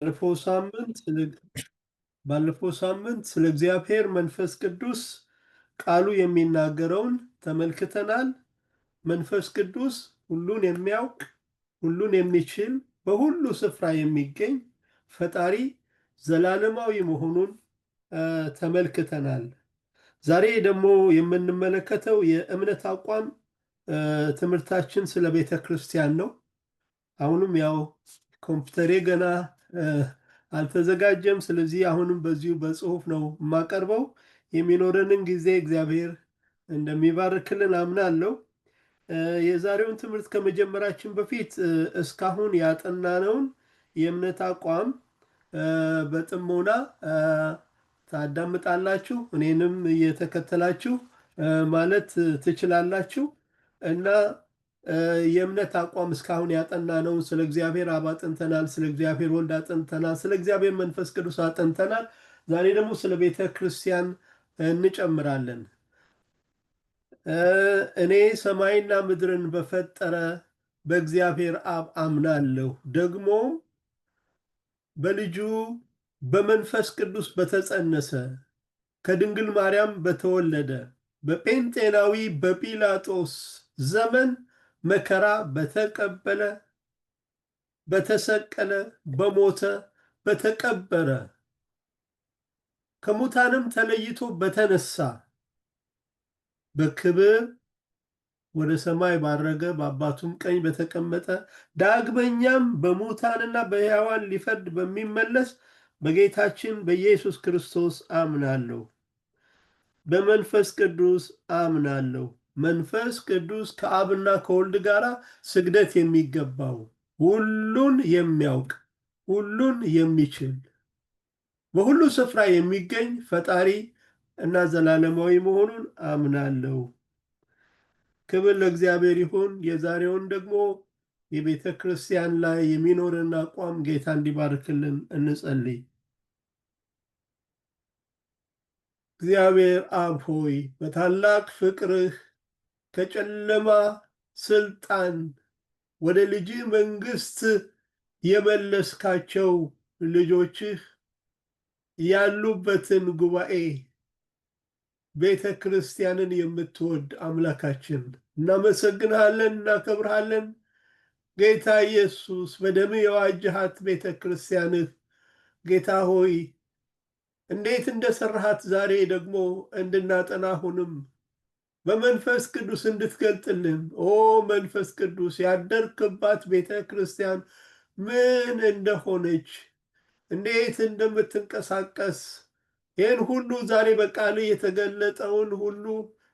ባለፈው ሳምንት ባለፈው ሳምንት ስለ እግዚአብሔር መንፈስ ቅዱስ ቃሉ የሚናገረውን ተመልክተናል። መንፈስ ቅዱስ ሁሉን የሚያውቅ፣ ሁሉን የሚችል፣ በሁሉ ስፍራ የሚገኝ ፈጣሪ ዘላለማዊ መሆኑን ተመልክተናል። ዛሬ ደግሞ የምንመለከተው የእምነት አቋም ትምህርታችን ስለ ቤተ ክርስቲያን ነው። አሁንም ያው ኮምፒውተሬ ገና አልተዘጋጀም። ስለዚህ አሁንም በዚሁ በጽሁፍ ነው የማቀርበው። የሚኖረንን ጊዜ እግዚአብሔር እንደሚባርክልን አምናለሁ። የዛሬውን ትምህርት ከመጀመራችን በፊት እስካሁን ያጠናነውን የእምነት አቋም በጥሞና ታዳምጣላችሁ፣ እኔንም እየተከተላችሁ ማለት ትችላላችሁ እና የእምነት አቋም እስካሁን ያጠናነውን ስለ እግዚአብሔር አብ አጥንተናል፣ ስለ እግዚአብሔር ወልድ አጥንተናል፣ ስለ እግዚአብሔር መንፈስ ቅዱስ አጥንተናል። ዛሬ ደግሞ ስለ ቤተ ክርስቲያን እንጨምራለን። እኔ ሰማይና ምድርን በፈጠረ በእግዚአብሔር አብ አምናለሁ፣ ደግሞ በልጁ በመንፈስ ቅዱስ በተጸነሰ ከድንግል ማርያም በተወለደ በጴንጤናዊ በጲላጦስ ዘመን መከራ በተቀበለ በተሰቀለ በሞተ በተቀበረ ከሙታንም ተለይቶ በተነሳ በክብር ወደ ሰማይ ባረገ በአባቱም ቀኝ በተቀመጠ ዳግመኛም በሙታንና በሕያዋን ሊፈርድ በሚመለስ በጌታችን በኢየሱስ ክርስቶስ አምናለሁ። በመንፈስ ቅዱስ አምናለሁ። መንፈስ ቅዱስ ከአብና ከወልድ ጋር ስግደት የሚገባው ሁሉን የሚያውቅ ሁሉን የሚችል በሁሉ ስፍራ የሚገኝ ፈጣሪ እና ዘላለማዊ መሆኑን አምናለሁ። ክብር ለእግዚአብሔር ይሁን። የዛሬውን ደግሞ የቤተ ክርስቲያን ላይ የሚኖርን አቋም ጌታ እንዲባርክልን እንጸልይ። እግዚአብሔር አብ ሆይ በታላቅ ፍቅርህ ከጨለማ ስልጣን ወደ ልጅ መንግስት የመለስካቸው ልጆችህ ያሉበትን ጉባኤ ቤተ ክርስቲያንን የምትወድ አምላካችን እናመሰግንሃለን፣ እናከብርሃለን። ጌታ ኢየሱስ በደም የዋጀሃት ቤተ ክርስቲያንህ ጌታ ሆይ እንዴት እንደሰራሃት ዛሬ ደግሞ እንድናጠና አሁንም በመንፈስ ቅዱስ እንድትገልጥልን ኦ መንፈስ ቅዱስ ያደርክባት ቤተ ክርስቲያን ምን እንደሆነች እንዴት እንደምትንቀሳቀስ ይህን ሁሉ ዛሬ በቃል የተገለጠውን ሁሉ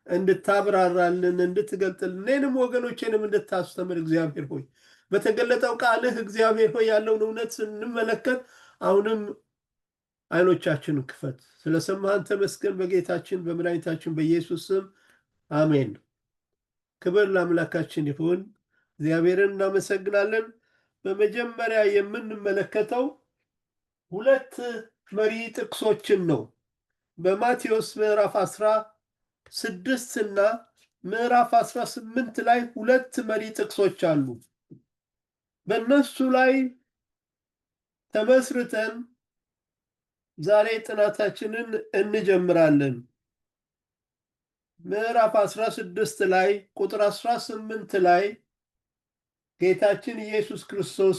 እንድታብራራልን እንድትገልጥልን እኔንም ወገኖቼንም እንድታስተምር እግዚአብሔር ሆይ በተገለጠው ቃልህ እግዚአብሔር ሆይ ያለውን እውነት ስንመለከት አሁንም አይኖቻችንን ክፈት። ስለሰማህን ተመስገን። በጌታችን በመድኃኒታችን በኢየሱስ ስም አሜን። ክብር ለአምላካችን ይሁን። እግዚአብሔርን እናመሰግናለን። በመጀመሪያ የምንመለከተው ሁለት መሪ ጥቅሶችን ነው። በማቴዎስ ምዕራፍ 16 እና ምዕራፍ 18 ላይ ሁለት መሪ ጥቅሶች አሉ። በእነሱ ላይ ተመስርተን ዛሬ ጥናታችንን እንጀምራለን። ምዕራፍ 16 ላይ ቁጥር 18 ላይ ጌታችን ኢየሱስ ክርስቶስ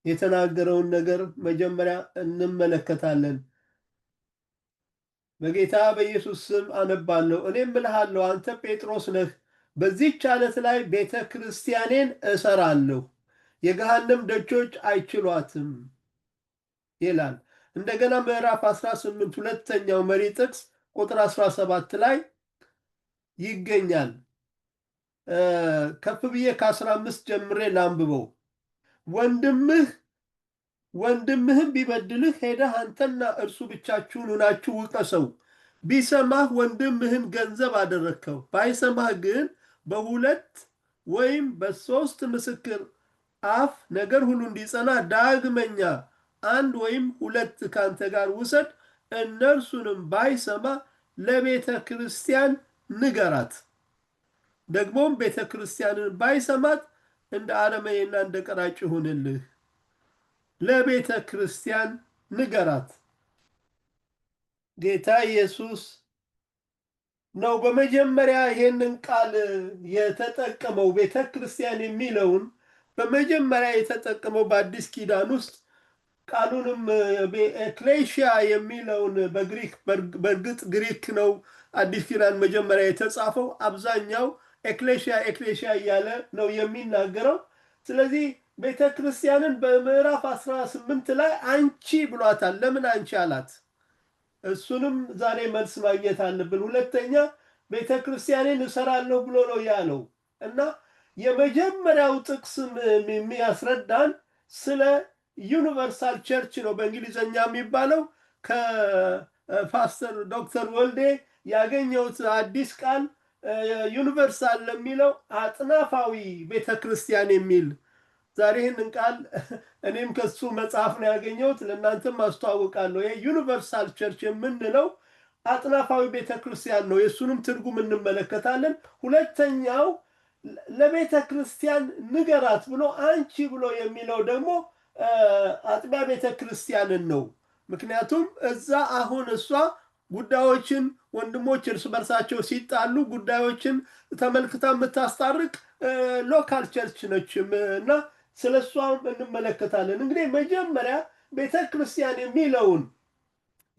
የተናገረውን ነገር መጀመሪያ እንመለከታለን። በጌታ በኢየሱስ ስም አነባለሁ። እኔም እልሃለሁ አንተ ጴጥሮስ ነህ፣ በዚህች ዓለት ላይ ቤተ ክርስቲያኔን እሰራለሁ፣ የገሃነም ደጆች አይችሏትም ይላል። እንደገና ምዕራፍ 18 ሁለተኛው መሪ ጥቅስ ቁጥር 17 ላይ ይገኛል። ከፍ ብዬ ከ15 ጀምሬ ላንብበው። ወንድምህም ቢበድልህ ሄደህ አንተና እርሱ ብቻችሁን ሆናችሁ ውቀሰው። ቢሰማህ ወንድምህን ገንዘብ አደረግከው፣ ባይሰማህ ግን በሁለት ወይም በሶስት ምስክር አፍ ነገር ሁሉ እንዲጸና ዳግመኛ አንድ ወይም ሁለት ካንተ ጋር ውሰድ። እነርሱንም ባይሰማ ለቤተ ክርስቲያን ንገራት። ደግሞም ቤተ ክርስቲያንን ባይሰማት እንደ አረመኔና እንደ ቀራጭ ይሁንልህ። ለቤተ ክርስቲያን ንገራት። ጌታ ኢየሱስ ነው በመጀመሪያ ይሄንን ቃል የተጠቀመው። ቤተ ክርስቲያን የሚለውን በመጀመሪያ የተጠቀመው በአዲስ ኪዳን ውስጥ ቃሉንም ኤክሌሽያ የሚለውን በግሪክ በእርግጥ ግሪክ ነው አዲስ ኪዳን መጀመሪያ የተጻፈው። አብዛኛው ኤክሌሽያ ኤክሌሽያ እያለ ነው የሚናገረው። ስለዚህ ቤተ ክርስቲያንን በምዕራፍ 18 ላይ አንቺ ብሏታል። ለምን አንቺ አላት? እሱንም ዛሬ መልስ ማግኘት አለብን። ሁለተኛ ቤተ ክርስቲያኔን እሰራለሁ ብሎ ነው ያለው እና የመጀመሪያው ጥቅስ የሚያስረዳን ስለ ዩኒቨርሳል ቸርች ነው በእንግሊዝኛ የሚባለው። ከፓስተር ዶክተር ወልዴ ያገኘሁት አዲስ ቃል ዩኒቨርሳል ለሚለው አጥናፋዊ ቤተ ክርስቲያን የሚል ዛሬ ይህንን ቃል እኔም ከሱ መጽሐፍ ነው ያገኘሁት፣ ለእናንተም አስተዋውቃለሁ። ይሄ ዩኒቨርሳል ቸርች የምንለው አጥናፋዊ ቤተ ክርስቲያን ነው። የእሱንም ትርጉም እንመለከታለን። ሁለተኛው ለቤተ ክርስቲያን ንገራት ብሎ አንቺ ብሎ የሚለው ደግሞ አጥቢያ ቤተ ክርስቲያንን ነው። ምክንያቱም እዛ አሁን እሷ ጉዳዮችን ወንድሞች እርስ በርሳቸው ሲጣሉ ጉዳዮችን ተመልክታ የምታስታርቅ ሎካል ቸርች ነች እና ስለ እሷም እንመለከታለን። እንግዲህ መጀመሪያ ቤተ ክርስቲያን የሚለውን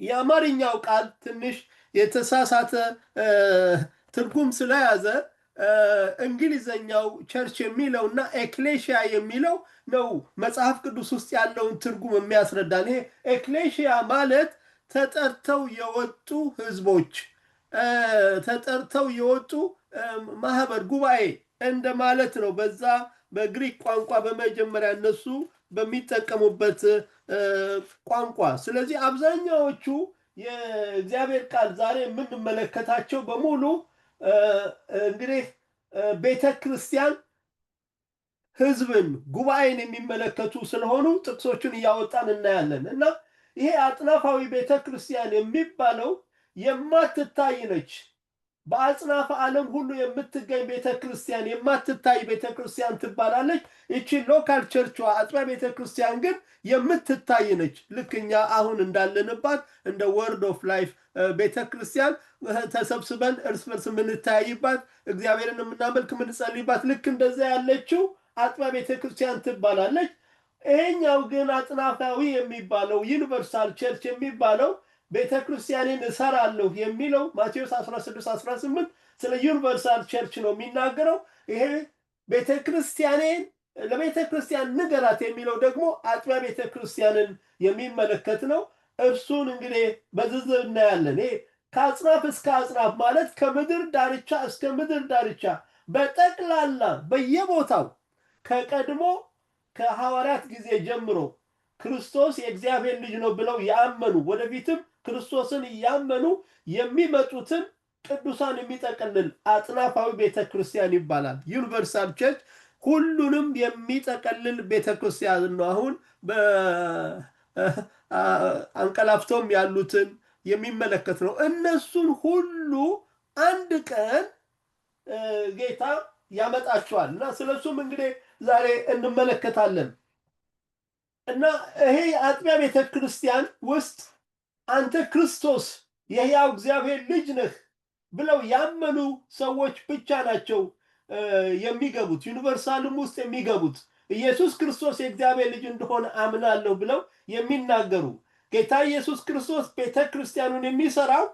የአማርኛው ቃል ትንሽ የተሳሳተ ትርጉም ስለያዘ እንግሊዘኛው ቸርች የሚለው እና ኤክሌሽያ የሚለው ነው መጽሐፍ ቅዱስ ውስጥ ያለውን ትርጉም የሚያስረዳን። ይሄ ኤክሌሽያ ማለት ተጠርተው የወጡ ህዝቦች፣ ተጠርተው የወጡ ማህበር፣ ጉባኤ እንደማለት ነው በዛ በግሪክ ቋንቋ በመጀመሪያ እነሱ በሚጠቀሙበት ቋንቋ። ስለዚህ አብዛኛዎቹ የእግዚአብሔር ቃል ዛሬ የምንመለከታቸው በሙሉ እንግዲህ ቤተ ክርስቲያን ህዝብን፣ ጉባኤን የሚመለከቱ ስለሆኑ ጥቅሶችን እያወጣን እናያለን እና ይሄ አጥናፋዊ ቤተ ክርስቲያን የሚባለው የማትታይ ነች። በአጽናፈ ዓለም ሁሉ የምትገኝ ቤተ ክርስቲያን የማትታይ ቤተ ክርስቲያን ትባላለች። ይቺ ሎካል ቸርቿ አጥቢያ ቤተ ክርስቲያን ግን የምትታይ ነች። ልክ እኛ አሁን እንዳለንባት እንደ ወርድ ኦፍ ላይፍ ቤተ ክርስቲያን ተሰብስበን እርስ በርስ የምንተያይባት፣ እግዚአብሔርን የምናመልክ የምንጸልይባት ልክ እንደዛ ያለችው አጥቢያ ቤተ ክርስቲያን ትባላለች። ይሄኛው ግን አጥናፋዊ የሚባለው ዩኒቨርሳል ቸርች የሚባለው ቤተ ክርስቲያንን እሰራለሁ የሚለው ማቴዎስ 16:18 ስለ ዩኒቨርሳል ቸርች ነው የሚናገረው። ይሄ ቤተ ክርስቲያኔን ለቤተ ክርስቲያን ንገራት የሚለው ደግሞ አጥቢያ ቤተ ክርስቲያንን የሚመለከት ነው። እርሱን እንግዲህ በዝርዝር እናያለን። ይሄ ከአጽናፍ እስከ አጽናፍ ማለት ከምድር ዳርቻ እስከ ምድር ዳርቻ በጠቅላላ በየቦታው ከቀድሞ ከሐዋርያት ጊዜ ጀምሮ ክርስቶስ የእግዚአብሔር ልጅ ነው ብለው ያመኑ ወደፊትም ክርስቶስን እያመኑ የሚመጡትን ቅዱሳን የሚጠቀልል አጥናፋዊ ቤተ ክርስቲያን ይባላል። ዩኒቨርሳል ቸርች ሁሉንም የሚጠቀልል ቤተ ክርስቲያን ነው። አሁን አንቀላፍተውም ያሉትን የሚመለከት ነው። እነሱን ሁሉ አንድ ቀን ጌታ ያመጣቸዋል እና ስለሱም እንግዲህ ዛሬ እንመለከታለን። እና ይሄ አጥቢያ ቤተ ክርስቲያን ውስጥ አንተ ክርስቶስ የሕያው እግዚአብሔር ልጅ ነህ ብለው ያመኑ ሰዎች ብቻ ናቸው የሚገቡት። ዩኒቨርሳልም ውስጥ የሚገቡት ኢየሱስ ክርስቶስ የእግዚአብሔር ልጅ እንደሆነ አምናለሁ ብለው የሚናገሩ፣ ጌታ ኢየሱስ ክርስቶስ ቤተ ክርስቲያኑን የሚሰራው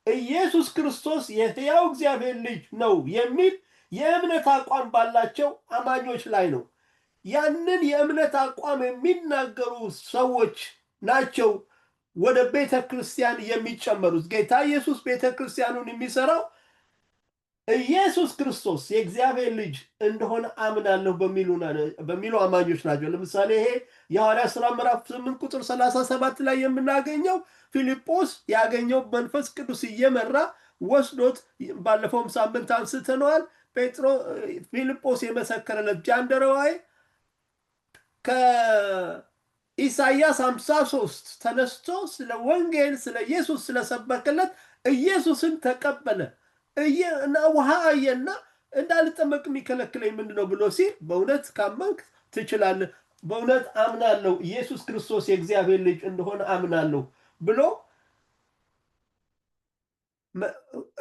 ኢየሱስ ክርስቶስ የሕያው እግዚአብሔር ልጅ ነው የሚል የእምነት አቋም ባላቸው አማኞች ላይ ነው። ያንን የእምነት አቋም የሚናገሩ ሰዎች ናቸው ወደ ቤተ ክርስቲያን የሚጨመሩት። ጌታ ኢየሱስ ቤተ ክርስቲያኑን የሚሰራው ኢየሱስ ክርስቶስ የእግዚአብሔር ልጅ እንደሆነ አምናለሁ በሚሉ አማኞች ናቸው። ለምሳሌ ይሄ የሐዋርያት ሥራ ምዕራፍ 8 ቁጥር 37 ላይ የምናገኘው ፊልጶስ ያገኘው መንፈስ ቅዱስ እየመራ ወስዶት፣ ባለፈውም ሳምንት አንስተነዋል። ፊልጶስ የመሰከረለት ጃንደረባይ ከኢሳይያስ 53 ተነስቶ ስለ ወንጌል ስለ ኢየሱስ ስለሰበከለት ኢየሱስን ተቀበለ እና ውሃ አየና እንዳልጠመቅ የሚከለክለኝ ምንድን ነው ብሎ ሲል፣ በእውነት ካመንክ ትችላለህ፣ በእውነት አምናለሁ ኢየሱስ ክርስቶስ የእግዚአብሔር ልጅ እንደሆነ አምናለሁ ብሎ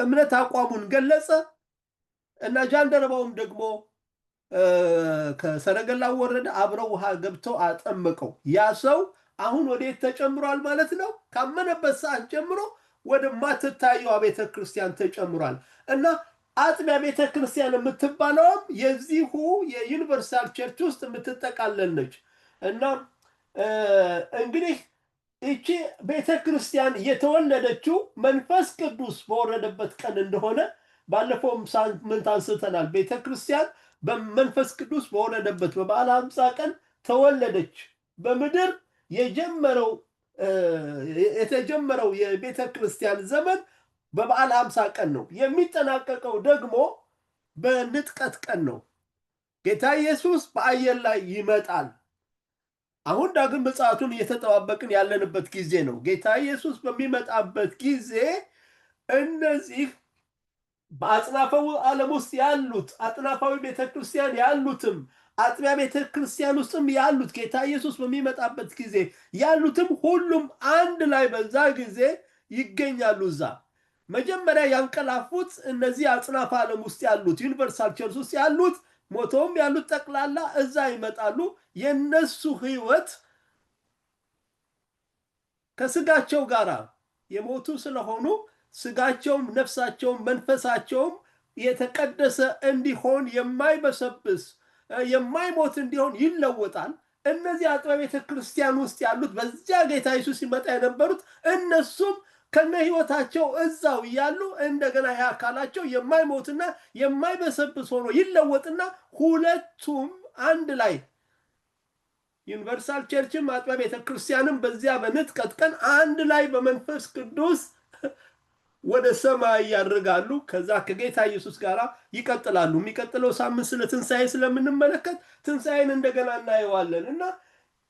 እምነት አቋሙን ገለጸ እና ጃንደረባውም ደግሞ ከሰረገላው ወረደ፣ አብረው ውሃ ገብተው አጠመቀው። ያ ሰው አሁን ወዴት ተጨምሯል ማለት ነው? ካመነበት ሰዓት ጀምሮ ወደማትታየዋ ቤተ ክርስቲያን ተጨምሯል። እና አጥቢያ ቤተ ክርስቲያን የምትባለውም የዚሁ የዩኒቨርሳል ቸርች ውስጥ የምትጠቃለል ነች። እና እንግዲህ ይቺ ቤተ ክርስቲያን የተወለደችው መንፈስ ቅዱስ በወረደበት ቀን እንደሆነ ባለፈውም ሳምንት አንስተናል። ቤተ ክርስቲያን በመንፈስ ቅዱስ በወረደበት በበዓለ ሃምሳ ቀን ተወለደች። በምድር የተጀመረው የቤተ ክርስቲያን ዘመን በበዓለ ሃምሳ ቀን ነው። የሚጠናቀቀው ደግሞ በንጥቀት ቀን ነው። ጌታ ኢየሱስ በአየር ላይ ይመጣል። አሁን ዳግም ምጽአቱን እየተጠባበቅን ያለንበት ጊዜ ነው። ጌታ ኢየሱስ በሚመጣበት ጊዜ እነዚህ በአጽናፈው ዓለም ውስጥ ያሉት አጥናፋዊ ቤተክርስቲያን ያሉትም አጥቢያ ቤተክርስቲያን ውስጥም ያሉት ጌታ ኢየሱስ በሚመጣበት ጊዜ ያሉትም ሁሉም አንድ ላይ በዛ ጊዜ ይገኛሉ። እዛ መጀመሪያ ያንቀላፉት እነዚህ አጽናፈ ዓለም ውስጥ ያሉት ዩኒቨርሳል ቸርች ውስጥ ያሉት ሞተውም ያሉት ጠቅላላ እዛ ይመጣሉ። የነሱ ህይወት ከስጋቸው ጋር የሞቱ ስለሆኑ ስጋቸውም ነፍሳቸውም መንፈሳቸውም የተቀደሰ እንዲሆን የማይበሰብስ የማይሞት እንዲሆን ይለወጣል። እነዚህ አጥቢያ ቤተ ክርስቲያን ውስጥ ያሉት በዚያ ጌታ ኢየሱስ ሲመጣ የነበሩት እነሱም ከነ ህይወታቸው እዛው እያሉ እንደገና ይህ አካላቸው የማይሞትና የማይበሰብስ ሆኖ ይለወጥና ሁለቱም አንድ ላይ ዩኒቨርሳል ቸርችም አጥቢያ ቤተ ክርስቲያንም በዚያ በንጥቀት ቀን አንድ ላይ በመንፈስ ቅዱስ ወደ ሰማይ ያደርጋሉ። ከዛ ከጌታ ኢየሱስ ጋር ይቀጥላሉ። የሚቀጥለው ሳምንት ስለ ትንሣኤ ስለምንመለከት ትንሣኤን እንደገና እናየዋለን። እና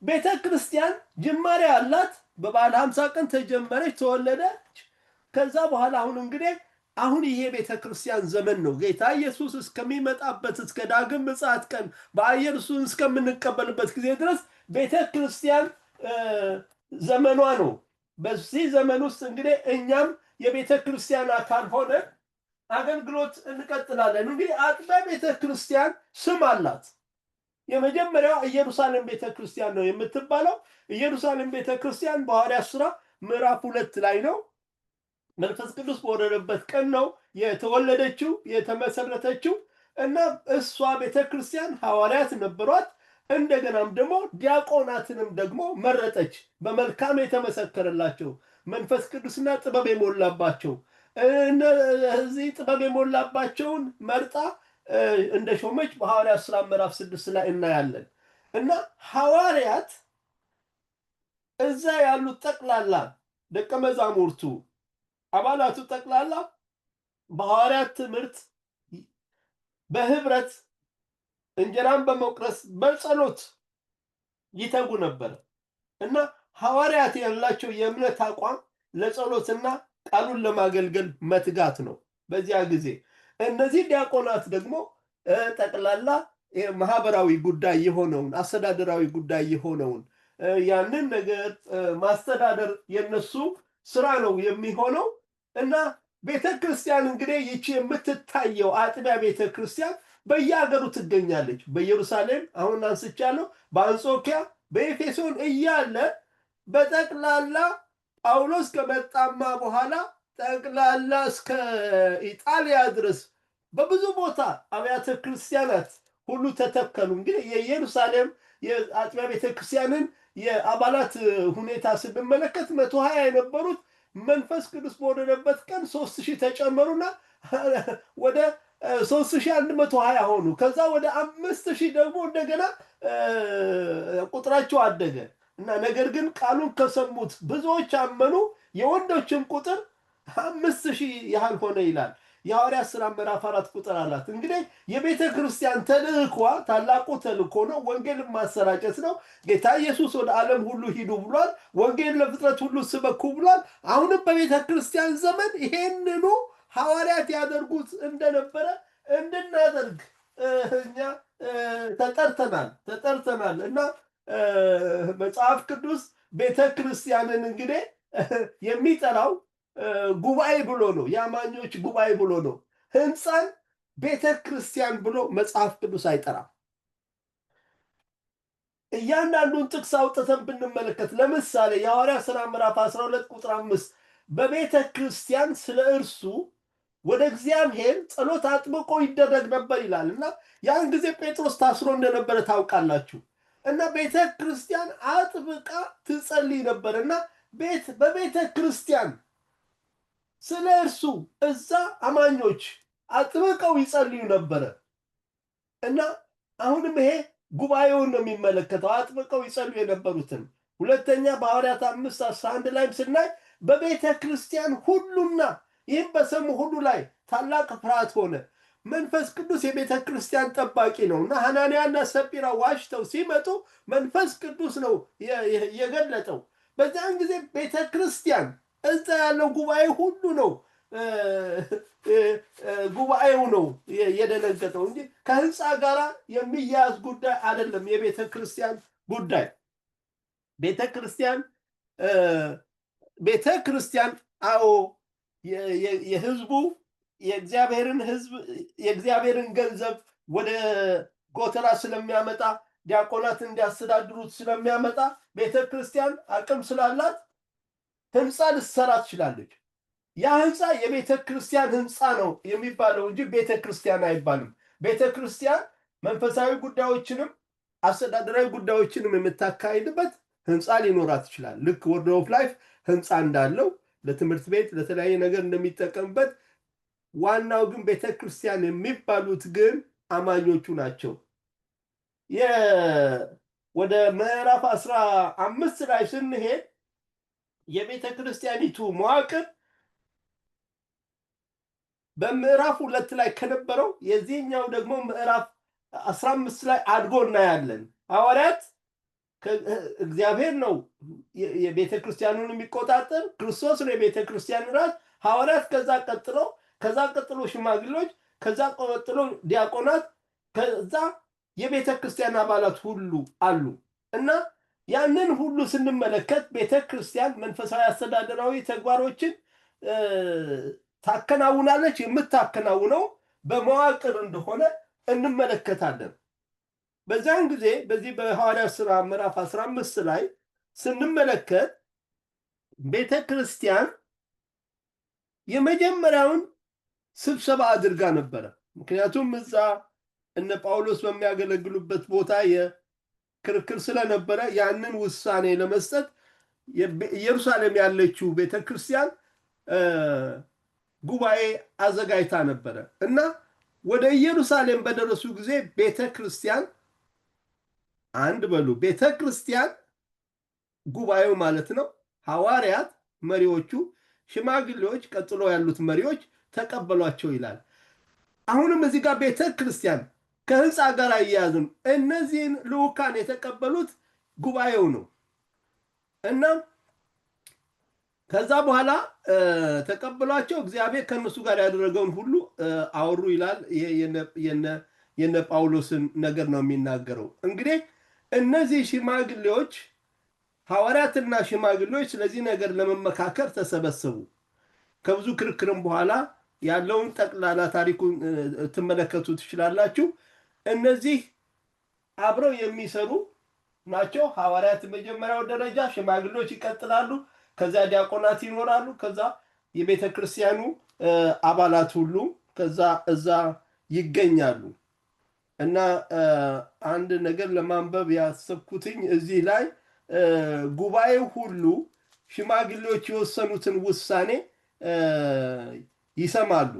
ቤተ ክርስቲያን ጅማሬ አላት። በበዓለ ሃምሳ ቀን ተጀመረች፣ ተወለደች። ከዛ በኋላ አሁን ይሄ ቤተ ክርስቲያን ዘመን ነው። ጌታ ኢየሱስ እስከሚመጣበት እስከ ዳግም ምጽአት ቀን በአየር እሱን እስከምንቀበልበት ጊዜ ድረስ ቤተ ክርስቲያን ዘመኗ ነው። በዚህ ዘመን ውስጥ እኛም የቤተ ክርስቲያን አካል ሆነ አገልግሎት እንቀጥላለን። አጥቢያ ቤተ ክርስቲያን ስም አላት። የመጀመሪያው ኢየሩሳሌም ቤተ ክርስቲያን ነው የምትባለው። ኢየሩሳሌም ቤተ ክርስቲያን በሐዋርያት ሥራ ምዕራፍ 2 ላይ ነው። መንፈስ ቅዱስ በወረደበት ቀን ነው የተወለደችው የተመሰረተችው። እና እሷ ቤተ ክርስቲያን ሐዋርያት ነበሯት። እንደገናም ደግሞ ዲያቆናትንም ደግሞ መረጠች። በመልካም የተመሰከረላቸው መንፈስ ቅዱስና ጥበብ የሞላባቸው እነዚህ ጥበብ የሞላባቸውን መርጣ እንደ ሾመች በሐዋርያት ሥራ ምዕራፍ 6 ላይ እናያለን። እና ሐዋርያት እዛ ያሉት ጠቅላላ ደቀ መዛሙርቱ አባላቱ ጠቅላላ በሐዋርያት ትምህርት በህብረት እንጀራን በመቁረስ በጸሎት ይተጉ ነበር። እና ሐዋርያት ያላቸው የእምነት አቋም ለጸሎትና ቃሉን ለማገልገል መትጋት ነው። በዚያ ጊዜ እነዚህ ዲያቆናት ደግሞ ጠቅላላ ማህበራዊ ጉዳይ የሆነውን አስተዳደራዊ ጉዳይ የሆነውን ያንን ነገር ማስተዳደር የነሱ ስራ ነው የሚሆነው። እና ቤተ ክርስቲያን ይቺ የምትታየው አጥቢያ ቤተ ክርስቲያን በየሀገሩ ትገኛለች። በኢየሩሳሌም አሁን አንስቻለሁ፣ በአንጾኪያ በኤፌሶን እያለ በጠቅላላ ጳውሎስ ከመጣማ በኋላ ጠቅላላ እስከ ኢጣሊያ ድረስ በብዙ ቦታ አብያተ ክርስቲያናት ሁሉ ተተከሉ። የኢየሩሳሌም የአጥቢያ ቤተ ክርስቲያንን የአባላት ሁኔታ ስንመለከት 120 የነበሩት መንፈስ ቅዱስ በወረደበት ቀን 3000 ተጨመሩና ወደ 3120 ሆኑ። ከዛ ወደ 5000 ደግሞ እንደገና ቁጥራቸው አደገ። እና ነገር ግን ቃሉን ከሰሙት ብዙዎች አመኑ፣ የወንዶችም ቁጥር 5000 ያህል ሆነ ይላል። የሐዋርያት ሥራ ምዕራፍ 4 ቁጥር 4። የቤተ ክርስቲያን ተልእኮ ታላቁ ተልእኮ ነው። ወንጌልን ማሰራጨት ነው። ጌታ ኢየሱስ ወደ ዓለም ሁሉ ሂዱ ብሏል። ወንጌል ለፍጥረት ሁሉ ስበኩ ብሏል። አሁንም በቤተ ክርስቲያን ዘመን ይሄንኑ ሐዋርያት ያደርጉት እንደነበረ እንድናደርግ እኛ ተጠርተናል። እና መጽሐፍ ቅዱስ ቤተ ክርስቲያንን እንግዲህ የሚጠራው ጉባኤ ብሎ ነው፣ የአማኞች ጉባኤ ብሎ ነው። ህንፃን ቤተ ክርስቲያን ብሎ መጽሐፍ ቅዱስ አይጠራም። እያንዳንዱን ጥቅስ አውጥተን ብንመለከት ለምሳሌ የሐዋርያት ሥራ ምዕራፍ 12 ቁጥር 5 በቤተ ክርስቲያን ስለ እርሱ ወደ እግዚአብሔር ጸሎት አጥብቆ ይደረግ ነበር ይላል እና ያን ጊዜ ጴጥሮስ ታስሮ እንደነበረ ታውቃላችሁ። እና ቤተ ክርስቲያን አጥብቃ ትጸልይ ነበር እና በቤተ ክርስቲያን ስለ እርሱ እዛ አማኞች አጥብቀው ይጸልዩ ነበረ እና አሁንም ይሄ ጉባኤውን ነው የሚመለከተው፣ አጥብቀው ይጸልዩ የነበሩትን። ሁለተኛ በሐዋርያት 5:11 ላይም ስናይ በቤተ ክርስቲያን ሁሉና ይህም በሰሙ ሁሉ ላይ ታላቅ ፍርሃት ሆነ። መንፈስ ቅዱስ የቤተ ክርስቲያን ጠባቂ ነው እና ሐናንያና ሰጲራ ዋሽተው ሲመጡ መንፈስ ቅዱስ ነው የገለጠው። በዚያን ጊዜ ቤተ ክርስቲያን እዛ ያለው ጉባኤ ሁሉ ነው ጉባኤው ነው የደነገጠው እንጂ ከህንፃ ጋር የሚያያዝ ጉዳይ አይደለም። የቤተ ክርስቲያን ጉዳይ ቤተ ክርስቲያን አዎ የህዝቡ የእግዚአብሔርን ገንዘብ ወደ ጎተራ ስለሚያመጣ ዲያቆናት እንዲያስተዳድሩት ስለሚያመጣ ቤተ ክርስቲያን አቅም ስላላት ህንፃ ልትሰራ ትችላለች። ያ ህንፃ የቤተ ክርስቲያን ህንፃ ነው የሚባለው እንጂ ቤተ ክርስቲያን አይባልም። ቤተ ክርስቲያን መንፈሳዊ ጉዳዮችንም አስተዳደራዊ ጉዳዮችንም የምታካሂድበት ህንፃ ሊኖራት ይችላል። ልክ ወርድ ኦፍ ላይፍ ህንፃ እንዳለው ለትምህርት ቤት ለተለያየ ነገር እንደሚጠቀምበት፣ ዋናው ግን ቤተ ክርስቲያን የሚባሉት ግን አማኞቹ ናቸው። ወደ ምዕራፍ 15 ላይ ስንሄድ የቤተ ክርስቲያኒቱ መዋቅር በምዕራፍ 2 ላይ ከነበረው የዚህኛው ደግሞ ምዕራፍ 15 ላይ አድጎ እናያለን። ሐዋርያት እግዚአብሔር ነው የቤተ ክርስቲያኑን የሚቆጣጠር፣ ክርስቶስ ነው የቤተ ክርስቲያን ራስ። ሐዋርያት ከዛ ቀጥሎ ሽማግሌዎች፣ ከዛ ቀጥሎ ዲያቆናት፣ ከዛ የቤተ ክርስቲያን አባላት ሁሉ አሉ እና ያንን ሁሉ ስንመለከት ቤተ ክርስቲያን መንፈሳዊ አስተዳደራዊ ተግባሮችን ታከናውናለች። የምታከናውነው በመዋቅር እንደሆነ እንመለከታለን። በዛን ጊዜ በዚህ በሐዋርያት ሥራ ምዕራፍ 15 ላይ ስንመለከት ቤተ ክርስቲያን የመጀመሪያውን ስብሰባ አድርጋ ነበረ። ምክንያቱም እዛ እነ ጳውሎስ በሚያገለግሉበት ቦታ የክርክር ስለነበረ ያንን ውሳኔ ለመስጠት ኢየሩሳሌም ያለችው ቤተ ክርስቲያን ጉባኤ አዘጋጅታ ነበረ እና ወደ ኢየሩሳሌም በደረሱ ጊዜ ቤተ ክርስቲያን ቤተ ክርስቲያን ጉባኤው ማለት ነው፣ ሐዋርያት መሪዎቹ፣ ሽማግሌዎች፣ ቀጥሎ ያሉት መሪዎች ተቀበሏቸው ይላል። አሁንም እዚህ ጋር ቤተ ክርስቲያን ከህንፃ ጋር አያያዝም። እነዚህን ልዑካን የተቀበሉት ጉባኤው ነው እና ከዛ በኋላ ተቀበሏቸው። እግዚአብሔር ከእነሱ ጋር ያደረገውን ሁሉ አወሩ ይላል። የነ ጳውሎስን ነገር ነው የሚናገረው። እንግዲህ እነዚህ ሽማግሌዎች ሐዋርያትና ሽማግሌዎች ስለዚህ ነገር ለመመካከር ተሰበሰቡ። ከብዙ ክርክርም በኋላ ያለውን ጠቅላላ ታሪኩን ትመለከቱ ትችላላችሁ። እነዚህ አብረው የሚሰሩ ናቸው። ሐዋርያት መጀመሪያው ደረጃ፣ ሽማግሌዎች ይቀጥላሉ፣ ከዛ ዲያቆናት ይኖራሉ፣ ከዛ የቤተ ክርስቲያኑ አባላት ሁሉ ከዛ እዛ ይገኛሉ። እና አንድ ነገር ለማንበብ ያሰብኩትኝ እዚህ ላይ ጉባኤው ሁሉ ሽማግሌዎች የወሰኑትን ውሳኔ ይሰማሉ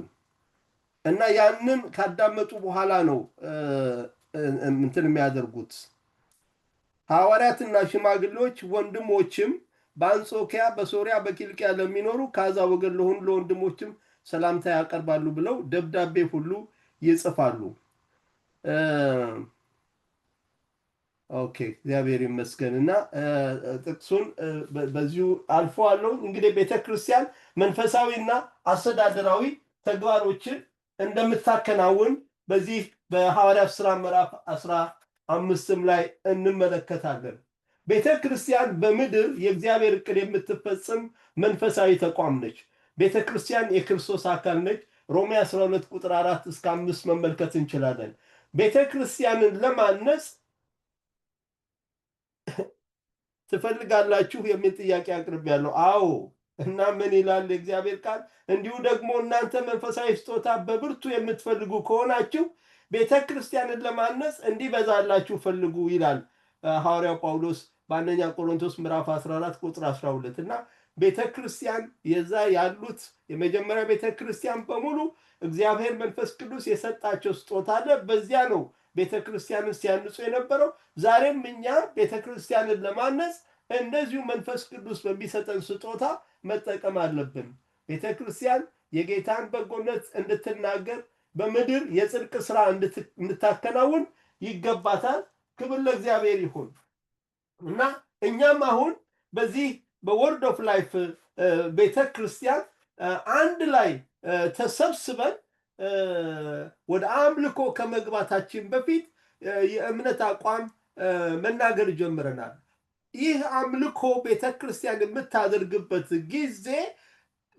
እና ያንን ካዳመጡ በኋላ ነው እንትን የሚያደርጉት። ሐዋርያትና ሽማግሌዎች ወንድሞችም በአንጾኪያ፣ በሶሪያ፣ በኪልቅያ ለሚኖሩ ከአሕዛብ ወገን ለሆኑ ለወንድሞችም ሰላምታ ያቀርባሉ ብለው ደብዳቤ ሁሉ ይጽፋሉ። ኦኬ፣ እግዚአብሔር ይመስገን። እና ጥቅሱን በዚሁ አልፎ አለው። እንግዲህ ቤተክርስቲያን መንፈሳዊና አስተዳደራዊ ተግባሮችን እንደምታከናውን በዚህ በሐዋርያት ሥራ ምዕራፍ 5 ላይ እንመለከታለን። ቤተ ክርስቲያን በምድር የእግዚአብሔር ዕቅድ የምትፈጽም መንፈሳዊ ተቋም ነች። ቤተ ክርስቲያን የክርስቶስ አካል ነች። ሮሜ 12 ቁጥር 4 እስከ 5 መመልከት እንችላለን። ቤተ ክርስቲያንን ለማነጽ ትፈልጋላችሁ የሚል ጥያቄ አቅርቤያለሁ። አዎ። እና ምን ይላል የእግዚአብሔር ቃል? እንዲሁ ደግሞ እናንተ መንፈሳዊ ስጦታ በብርቱ የምትፈልጉ ከሆናችሁ ቤተ ክርስቲያንን ለማነጽ እንዲበዛላችሁ ፈልጉ ይላል ሐዋርያው ጳውሎስ በአንደኛ ቆሮንቶስ ምዕራፍ 14 ቁጥር 12። እና ቤተ ክርስቲያን የዛ ያሉት የመጀመሪያ ቤተ ክርስቲያን በሙሉ እግዚአብሔር መንፈስ ቅዱስ የሰጣቸው ስጦታ አለ። በዚያ ነው ቤተ ክርስቲያንን ሲያንጹ የነበረው። ዛሬም እኛ ቤተ ክርስቲያንን ለማነጽ እንደዚሁ መንፈስ ቅዱስ በሚሰጠን ስጦታ መጠቀም አለብን። ቤተ ክርስቲያን የጌታን በጎነት እንድትናገር በምድር የጽድቅ ስራ እንድታከናውን ይገባታል። ክብር ለእግዚአብሔር ይሁን። እና እኛም አሁን በዚህ በወርድ ኦፍ ላይፍ ቤተ ክርስቲያን አንድ ላይ ተሰብስበን ወደ አምልኮ ከመግባታችን በፊት የእምነት አቋም መናገር ጀምረናል። ይህ አምልኮ ቤተ ክርስቲያን የምታደርግበት ጊዜ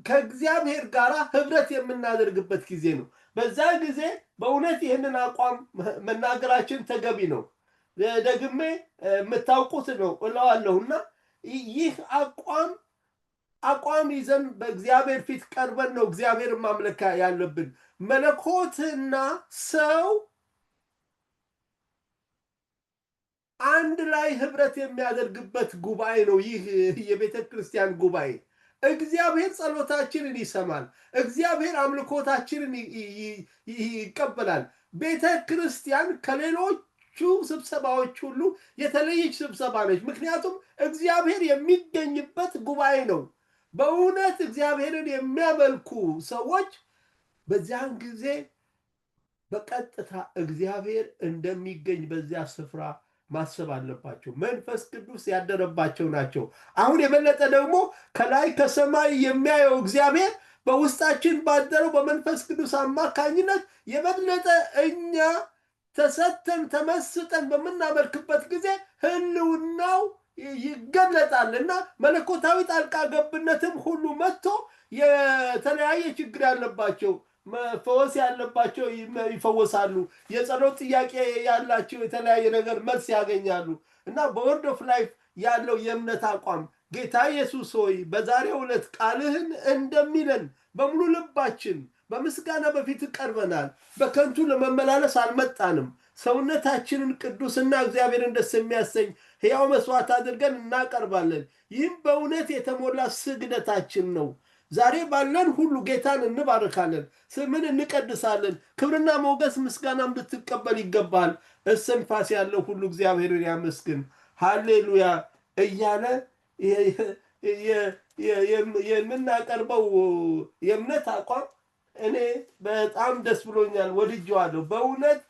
ከእግዚአብሔር ጋር ህብረት የምናደርግበት ጊዜ ነው። በዛ ጊዜ በእውነት ይህንን አቋም መናገራችን ተገቢ ነው። ደግሜ የምታውቁት ነው እለዋለሁና ይህ አቋም ይዘን በእግዚአብሔር ፊት ቀርበን ነው እግዚአብሔር ማምለክ ያለብን። መለኮትና ሰው አንድ ላይ ህብረት የሚያደርግበት ጉባኤ ነው ይህ የቤተ ክርስቲያን ጉባኤ። እግዚአብሔር ጸሎታችንን ይሰማል። እግዚአብሔር አምልኮታችንን ይቀበላል። ቤተ ክርስቲያን ከሌሎቹ ስብሰባዎች ሁሉ የተለየች ስብሰባ ነች። ምክንያቱም እግዚአብሔር የሚገኝበት ጉባኤ ነው። በእውነት እግዚአብሔርን የሚያመልኩ ሰዎች በዚያን ጊዜ በቀጥታ እግዚአብሔር እንደሚገኝ በዚያ ስፍራ ማሰብ አለባቸው። መንፈስ ቅዱስ ያደረባቸው ናቸው። አሁን የበለጠ ደግሞ ከላይ ከሰማይ የሚያየው እግዚአብሔር በውስጣችን ባደረው በመንፈስ ቅዱስ አማካኝነት የበለጠ እኛ ተሰተን ተመስጠን በምናመልክበት ጊዜ ህልውናው ይገለጣል እና መለኮታዊ ጣልቃ ገብነትም ሁሉ መጥቶ የተለያየ ችግር ያለባቸው መፈወስ ያለባቸው ይፈወሳሉ። የጸሎት ጥያቄ ያላቸው የተለያየ ነገር መልስ ያገኛሉ። እና በወርድ ኦፍ ላይፍ ያለው የእምነት አቋም ጌታ ኢየሱስ ሆይ በዛሬው ዕለት ቃልህን እንደሚለን በሙሉ ልባችን በምስጋና በፊት ቀርበናል። በከንቱ ለመመላለስ አልመጣንም። ሰውነታችንን ቅዱስና እግዚአብሔርን ደስ የሚያሰኝ ሕያው መስዋዕት አድርገን እናቀርባለን። ይህም በእውነት የተሞላ ስግደታችን ነው። ዛሬ ባለን ሁሉ ጌታን እንባርካለን፣ ስምን እንቀድሳለን። ክብርና ሞገስ ምስጋናም ልትቀበል ይገባል። እስትንፋስ ያለው ሁሉ እግዚአብሔርን ያመስግን፣ ሃሌሉያ እያለ የምናቀርበው የእምነት አቋም እኔ በጣም ደስ ብሎኛል፣ ወድጄዋለሁ። በእውነት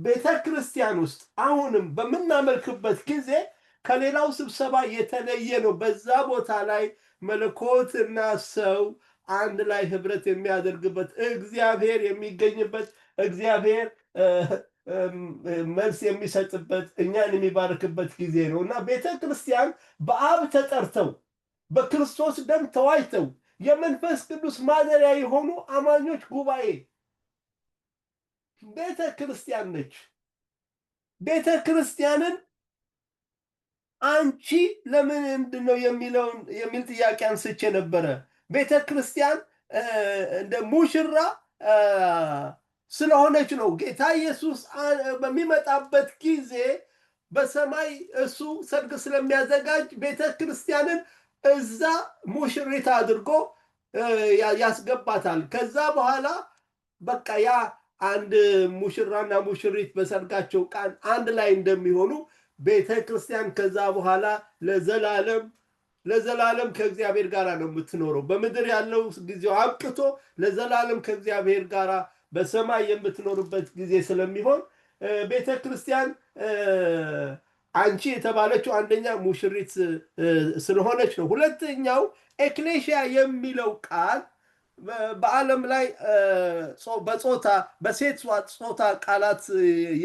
ቤተ ክርስቲያን ውስጥ አሁንም በምናመልክበት ጊዜ ከሌላው ስብሰባ የተለየ ነው። በዛ ቦታ ላይ መለኮትና ሰው አንድ ላይ ህብረት የሚያደርግበት እግዚአብሔር የሚገኝበት እግዚአብሔር መልስ የሚሰጥበት እኛን የሚባርክበት ጊዜ ነው እና ቤተ ክርስቲያን በአብ ተጠርተው በክርስቶስ ደም ተዋጅተው የመንፈስ ቅዱስ ማደሪያ የሆኑ አማኞች ጉባኤ ቤተ ክርስቲያን ነች። ቤተ ክርስቲያንን አንቺ ለምን ምንድነው የሚል ጥያቄ አንስቼ ነበረ። ቤተ ክርስቲያን እንደ ሙሽራ ስለሆነች ነው። ጌታ ኢየሱስ በሚመጣበት ጊዜ በሰማይ እሱ ሰርግ ስለሚያዘጋጅ ቤተ ክርስቲያንን እዛ ሙሽሪት አድርጎ ያስገባታል። ከዛ በኋላ በቃ ያ አንድ ሙሽራና ሙሽሪት በሰርጋቸው ቀን አንድ ላይ እንደሚሆኑ ቤተ ክርስቲያን ከዛ በኋላ ለዘላለም ከእግዚአብሔር ጋር ነው የምትኖረው። በምድር ያለው ጊዜው አብቅቶ ለዘላለም ከእግዚአብሔር ጋር በሰማይ የምትኖርበት ጊዜ ስለሚሆን ቤተ ክርስቲያን አንቺ የተባለችው አንደኛ ሙሽሪት ስለሆነች ነው። ሁለተኛው ኤክሌሽያ የሚለው ቃል በዓለም ላይ በጾታ በሴት ጾታ ቃላት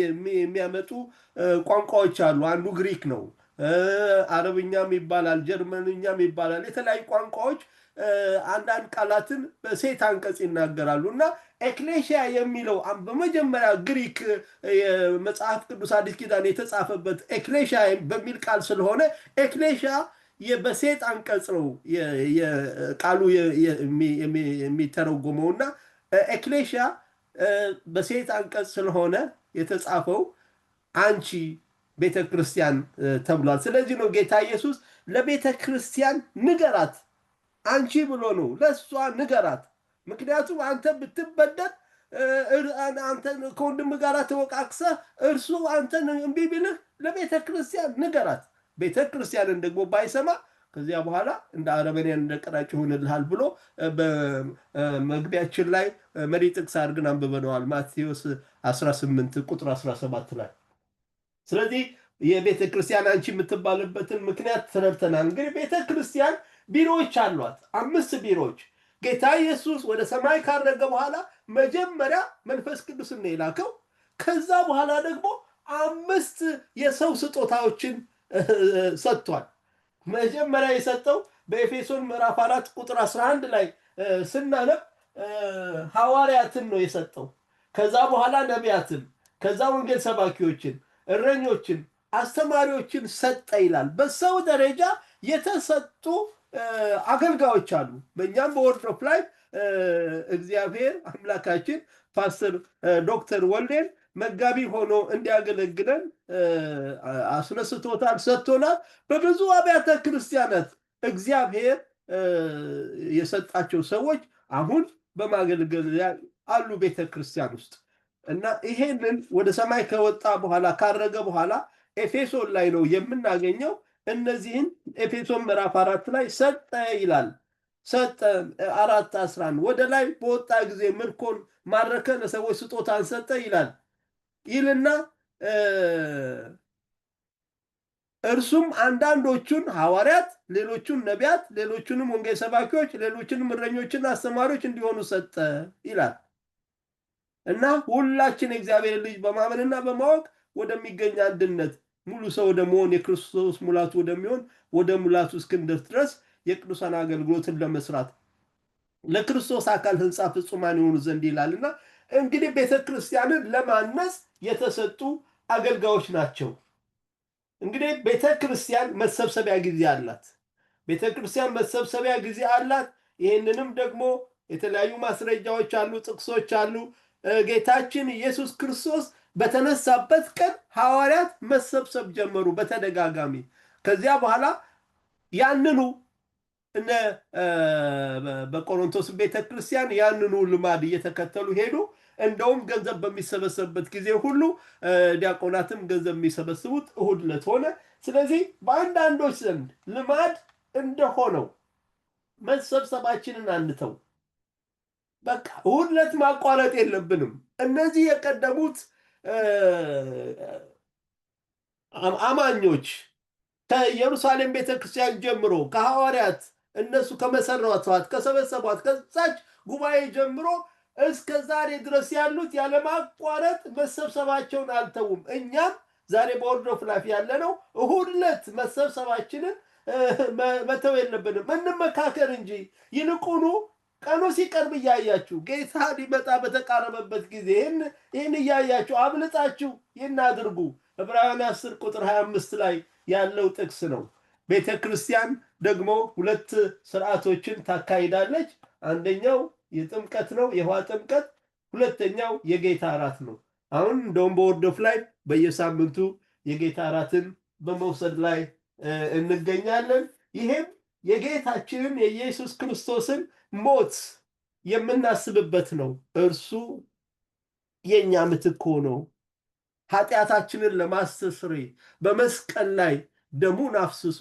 የሚያመጡ ቋንቋዎች አሉ። አንዱ ግሪክ ነው። አረብኛም ይባላል፣ ጀርመንኛም ይባላል። የተለያዩ ቋንቋዎች አንዳንድ ቃላትን በሴት አንቀጽ ይናገራሉ እና ኤክሌሽያ የሚለው በመጀመሪያ ግሪክ የመጽሐፍ ቅዱስ አዲስ ኪዳን የተጻፈበት ኤክሌሽያ በሚል ቃል ስለሆነ ኤክሌሽያ በሴት አንቀጽ ነው ቃሉ የሚተረጎመው እና ኤክሌሽያ በሴት አንቀጽ ስለሆነ የተጻፈው አንቺ ቤተ ክርስቲያን ተብሏል። ስለዚህ ነው ጌታ ኢየሱስ ለቤተ ክርስቲያን ንገራት አንቺ ብሎ ነው ለእሷ ንገራት። ምክንያቱም አንተ ብትበደል አንተ ከወንድም ጋር ተወቃቅሰህ እርሱ አንተን እምቢ ቢልህ ለቤተ ክርስቲያን ንገራት። ቤተ ክርስቲያንን ደግሞ ባይሰማ ከዚያ በኋላ እንደ አረመኔያን እንደ ቀራጭ ይሆንልሃል ብሎ በመግቢያችን ላይ መሪ ጥቅስ አድርገን አንብበነዋል። ማቴዎስ 18 ቁጥር 17 ላይ። ስለዚህ የቤተ ክርስቲያን አንቺ የምትባልበትን ምክንያት ተረድተናል። እንግዲህ ቤተ ክርስቲያን ቢሮዎች አሏት፣ 5 ቢሮዎች። ጌታ ኢየሱስ ወደ ሰማይ ካረገ በኋላ መጀመሪያ መንፈስ ቅዱስን ነው የላከው። ከዛ በኋላ ደግሞ 5 የሰው ስጦታዎችን ሰጥቷል። መጀመሪያ የሰጠው በኤፌሶን ምዕራፍ 4 ቁጥር 11 ላይ ስናነብ ሐዋርያትን ነው የሰጠው። ከዛ በኋላ ነቢያትን፣ ከዛ ወንጌል ሰባኪዎችን፣ እረኞችን፣ አስተማሪዎችን ሰጠ ይላል። በሰው ደረጃ የተሰጡ አገልጋዮች አሉ። በእኛም በወርድ ኦፍ ላይፍ እግዚአብሔር አምላካችን ፓስተር ዶክተር ወልዴን መጋቢ ሆኖ እንዲያገለግለን አስነስቶታል፣ ሰጥቶናል። በብዙ አብያተ ክርስቲያናት እግዚአብሔር የሰጣቸው ሰዎች አሁን በማገልገል አሉ ቤተ ክርስቲያን ውስጥ እና ይሄንን ወደ ሰማይ ከወጣ በኋላ ካረገ በኋላ ኤፌሶን ላይ ነው የምናገኘው። እነዚህን ኤፌሶን ምዕራፍ 4 ላይ ሰጠ ይላል። ሰጠ 4:11 ወደ ላይ በወጣ ጊዜ ምርኮን ማረከ፣ ለሰዎች ስጦታን ሰጠ ይላል ይልና እርሱም አንዳንዶቹን ሐዋርያት፣ ሌሎቹን ነቢያት፣ ሌሎቹንም ወንጌል ሰባኪዎች፣ ሌሎችንም እረኞችና አስተማሪዎች እንዲሆኑ ሰጠ ይላል እና ሁላችን የእግዚአብሔር ልጅ በማመንና በማወቅ ወደሚገኝ አንድነት ሙሉ ሰው ወደ መሆን የክርስቶስ ሙላቱ ወደሚሆን ወደ ሙላቱ እስክንደርስ ድረስ የቅዱሳን አገልግሎትን ለመስራት ለክርስቶስ አካል ሕንፃ ፍጹማን የሆኑ ዘንድ ይላልና እንግዲህ ቤተ ክርስቲያንን ለማነጽ የተሰጡ አገልጋዮች ናቸው። እንግዲህ ቤተ ክርስቲያን መሰብሰቢያ ጊዜ አላት። ቤተ ክርስቲያን መሰብሰቢያ ጊዜ አላት። ይህንንም ደግሞ የተለያዩ ማስረጃዎች አሉ፣ ጥቅሶች አሉ። ጌታችን ኢየሱስ ክርስቶስ በተነሳበት ቀን ሐዋርያት መሰብሰብ ጀመሩ በተደጋጋሚ። ከዚያ በኋላ ያንኑ በቆሮንቶስ ቤተክርስቲያን ያንኑ ልማድ እየተከተሉ ሄዱ። እንደውም ገንዘብ በሚሰበሰብበት ጊዜ ሁሉ ዲያቆናትም ገንዘብ የሚሰበስቡት እሁድ ዕለት ሆነ። ስለዚህ በአንዳንዶች ዘንድ ልማድ እንደሆነው መሰብሰባችንን አንተው። በቃ እሁድ ዕለት ማቋረጥ የለብንም። እነዚህ የቀደሙት አማኞች ከኢየሩሳሌም ቤተክርስቲያን ጀምሮ ከሐዋርያት እነሱ ከመሰረቷት ከሰበሰቧት ከዛች ጉባኤ ጀምሮ እስከ ዛሬ ድረስ ያሉት ያለማቋረጥ መሰብሰባቸውን አልተውም። እኛም ዛሬ በወርድ ኦፍ ላይፍ ያለነው እሁድ ዕለት መሰብሰባችንን መተው የለብንም። እንመካከር እንጂ ይልቁኑ ቀኑ ሲቀርብ እያያችሁ ጌታ ሊመጣ በተቃረበበት ጊዜ ይህን እያያችሁ አብልጣችሁ ይህን አድርጉ። ዕብራውያን 10 ቁጥር 25 ላይ ያለው ጥቅስ ነው። ቤተ ክርስቲያን ደግሞ 2 ስርዓቶችን ታካሂዳለች። አንደኛው የጥምቀት ነው፣ የውሃ ጥምቀት። ሁለተኛው የጌታ እራት ነው። አሁን እንደውም በወርድ ኦፍ ላይፍ በየሳምንቱ የጌታ እራትን በመውሰድ ላይ እንገኛለን። ይሄም የጌታችንን የኢየሱስ ክርስቶስን ሞት የምናስብበት ነው። እርሱ የኛ ምትክ ሆኖ ኃጢአታችንን ለማስተስረይ በመስቀል ላይ ደሙን አፍስሶ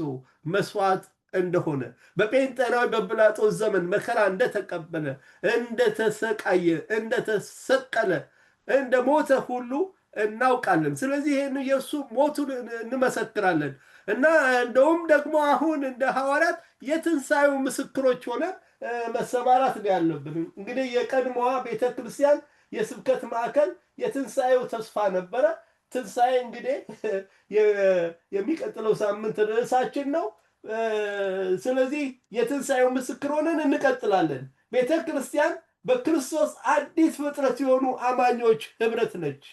መስዋዕት እንደሆነ በጴንጤናዊ በጲላጦስ ዘመን መከራ እንደተቀበለ፣ እንደተሰቃየ፣ እንደተሰቀለ፣ እንደሞተ ሁሉ እናውቃለን። ስለዚህ ይህን የእሱ ሞቱን እንመሰክራለን። እና እንደውም ደግሞ አሁን እንደ ሐዋርያት የትንሣኤው ምስክሮች ሆነ መሰማራት ነው ያለብን። እንግዲህ የቀድሞዋ ቤተ ክርስቲያን የስብከት ማዕከል የትንሣኤው ተስፋ ነበረ። ትንሣኤ እንግዲህ የሚቀጥለው ሳምንት ርዕሳችን ነው። ስለዚህ የትንሣኤው ምስክር ሆነን እንቀጥላለን። ቤተ ክርስቲያን በክርስቶስ አዲስ ፍጥረት የሆኑ አማኞች ህብረት ነች።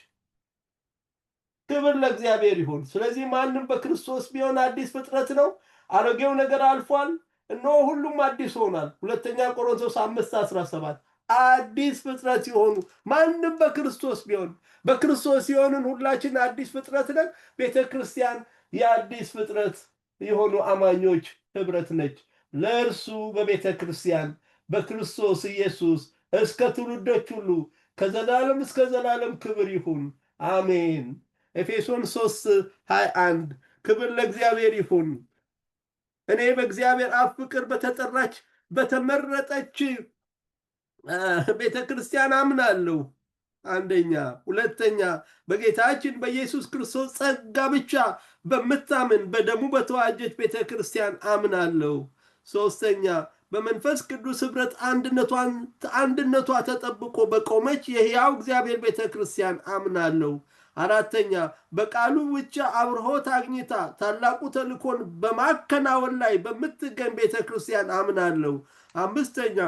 ክብር ለእግዚአብሔር ይሁን። ስለዚህ ማንም በክርስቶስ ቢሆን አዲስ ፍጥረት ነው፣ አሮጌው ነገር አልፏል፣ እነሆ ሁሉም አዲስ ሆኗል። ሁለተኛ ቆሮንቶስ 5:17 አዲስ ፍጥረት የሆኑ ማንም በክርስቶስ ቢሆን፣ በክርስቶስ የሆንን ሁላችን አዲስ ፍጥረት ነን። ቤተ ክርስቲያን የአዲስ ፍጥረት የሆኑ አማኞች ህብረት ነች። ለእርሱ በቤተ ክርስቲያን በክርስቶስ ኢየሱስ እስከ ትውልዶች ሁሉ ከዘላለም እስከ ዘላለም ክብር ይሁን፣ አሜን። ኤፌሶን 3:21 ክብር ለእግዚአብሔር ይሁን። እኔ በእግዚአብሔር አብ ፍቅር በተጠራች በተመረጠች ቤተ ክርስቲያን አምናለሁ። አንደኛ። ሁለተኛ፣ በጌታችን በኢየሱስ ክርስቶስ ጸጋ ብቻ በምታምን በደሙ በተዋጀች ቤተ ክርስቲያን አምናለሁ። ሶስተኛ፣ በመንፈስ ቅዱስ ኅብረት አንድነቷ ተጠብቆ በቆመች የሕያው እግዚአብሔር ቤተ ክርስቲያን አምናለሁ። አራተኛ፣ በቃሉ ብቻ አብርሆት አግኝታ ታላቁ ተልእኮን በማከናወን ላይ በምትገኝ ቤተ ክርስቲያን አምናለሁ። አምስተኛ፣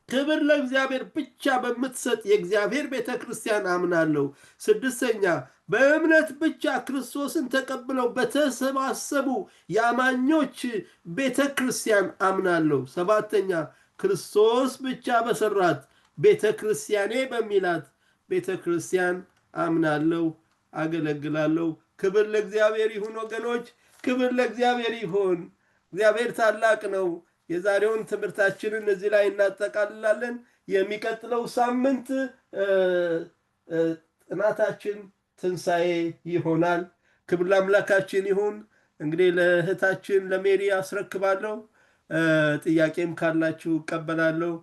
ክብር ለእግዚአብሔር ብቻ በምትሰጥ የእግዚአብሔር ቤተ ክርስቲያን አምናለሁ። ስድስተኛ፣ በእምነት ብቻ ክርስቶስን ተቀብለው በተሰባሰቡ የአማኞች ቤተ ክርስቲያን አምናለሁ። ሰባተኛ፣ ክርስቶስ ብቻ በሰራት ቤተ ክርስቲያኔ በሚላት ቤተ ክርስቲያን አምናለሁ፣ አገለግላለሁ። ክብር ለእግዚአብሔር ይሁን ወገኖች፣ ክብር ለእግዚአብሔር ይሁን። እግዚአብሔር ታላቅ ነው። የዛሬውን ትምህርታችንን እዚህ ላይ እናጠቃልላለን። የሚቀጥለው ሳምንት ጥናታችን ትንሣኤ ይሆናል። ክብር ለአምላካችን ይሁን። እንግዲህ ለእህታችን ለሜሪ አስረክባለሁ። ጥያቄም ካላችሁ እቀበላለሁ።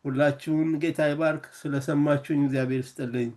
ሁላችሁን ጌታ ይባርክ። ስለሰማችሁኝ እግዚአብሔር ይስጥልኝ።